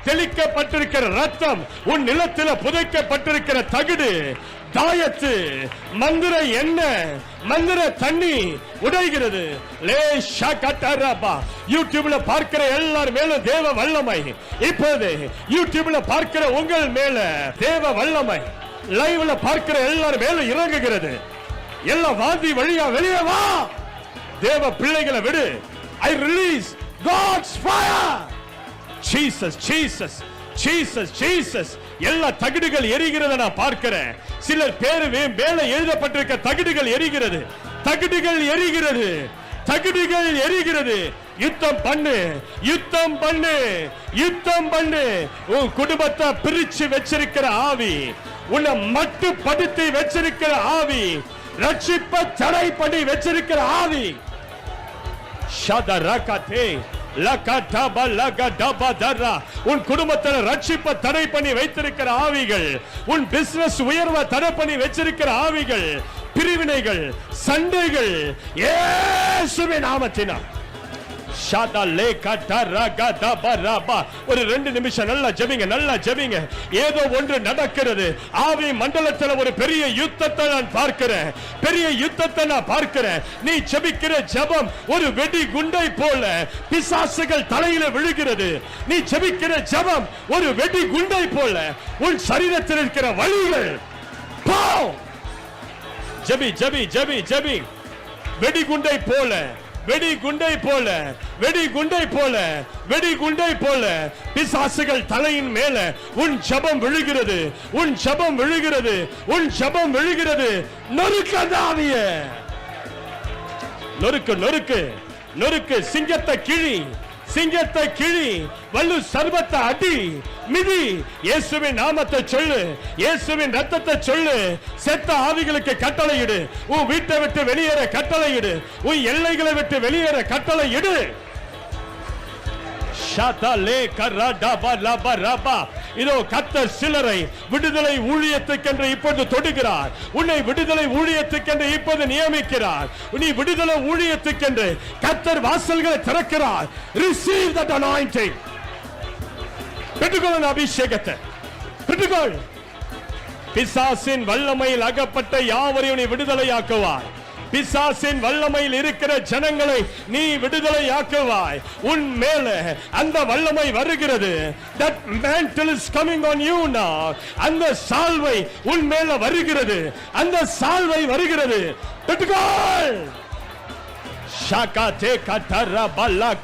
தெளிக்கப்பட்டிருக்கிற ரத்தம், உன் நிலத்தில் புதைக்கப்பட்டிருக்கிற தகுடு, தாயத்து, மந்திர எண்ணெய், மந்திர தண்ணி உடைகிறது. யூடியூப்ல பார்க்கிற எல்லார் மேலும் தேவ வல்லமை, இப்போது யூடியூப்ல பார்க்கிற உங்கள் மேல தேவ வல்லமை, லைவ்ல பார்க்கிற எல்லார் மேலும் இறங்குகிறது. எல்லா வாதி வழியா வெளியே வா, தேவ பிள்ளைகளை விடு. I release God's fire. Jesus, Jesus, Jesus, Jesus. எல்லா தகுடுகள் எரிகிறத நான் பார்க்கிறேன். சிலர் பேரு மேல எழுதப்பட்டிருக்க தகுடுகள் எரிகிறது, தகுடுகள் எரிகிறது, தகுடுகள் எரிகிறது. யுத்தம் பண்ணு, யுத்தம் பண்ணு, யுத்தம் பண்ணு. உன் குடும்பத்தை பிரிச்சு வச்சிருக்கிற ஆவி, உன்னை மட்டுப்படுத்தி வச்சிருக்கிற ஆவி, ரட்சிப்ப தடை பண்ணி வச்சிருக்கிற ஆவி, உன் குடும்பத்தில் ரட்சிப்ப தடை பண்ணி வைத்திருக்கிற ஆவிகள், உன் பிசினஸ் உயர்வை தடை பண்ணி வச்சிருக்கிற ஆவிகள், பிரிவினைகள், சண்டைகள் இயேசுவின் நாமத்தினால் ஒரு 2 நிமிஷம் நல்லா ஜெபிங்க, நல்லா ஜெபிங்க. ஏதோ ஒன்று நடக்கிறது. ஆவி மண்டலத்தில் ஒரு பெரிய யுத்தத்தை நான் பார்க்கிறேன், பெரிய யுத்தத்தை நான் பார்க்கிறேன். நீ ஜெபிக்கிற ஜெபம் ஒரு வெடி குண்டை போல பிசாசுகள் தலையில விழுகிறது. நீ ஜெபிக்கிற ஜெபம் ஒரு வெடி குண்டை போல உன் சரீரத்தில் இருக்கிற வலிகள் போ. ஜெபி ஜெபி ஜெபி ஜெபி. வெடி குண்டை போல, வெடி குண்டை போல, வெடி குண்டை போல, வெடி குண்டை போல பிசாசுகள் தலையின் மேல உன் ஜெபம் விழுகிறது, உன் ஜெபம் விழுகிறது, உன் ஜெபம் விழுகிறது. நொறுக்கு அந்த ஆவியை, நொறுக்கு நொறுக்கு நொறுக்கு. சிங்கத்தை கிழி, சிங்கத்தை கிழி, வல்லு சர்வத்தை அடி, மிதி. இயேசுவின் நாமத்தை சொல்லு, இயேசுவின் ரத்தத்தை சொல்லு. செத்த ஆவிகளுக்கு கட்டளையிடு. உன் வீட்டை விட்டு வெளியேற கட்டளையிடு, உன் எல்லைகளை விட்டு வெளியேற கட்டளையிடு. இதோ கர்த்தர் சிலரை விடுதலை ஊழியத்துக்கென்று இப்போது தொடுகிறார். உன்னை விடுதலை ஊழியத்துக்கென்று இப்போது நியமிக்கிறார். நீ விடுதலை ஊழியத்துக்கென்று கர்த்தர் வாசல்களை திறக்கிறார். Receive that anointing. பெற்றுக்கொள் அபிஷேகத்தை, பெற்றுக்கொள். பிசாசின் வல்லமையில் அகப்பட்ட யாவரையும் நீ விடுதலையாக்குவார். பிசாசின் வல்லமையில் இருக்கிற ஜனங்களை நீ விடுதலையாக்குவாய். உன் மேல அந்த வல்லமை வருகிறது. That mantle is coming on you now. அந்த சால்வை உன் மேல வருகிறது, அந்த சால்வை வருகிறது. பெற்றுக்கொள். ஷாகா தே கதரா பல்லா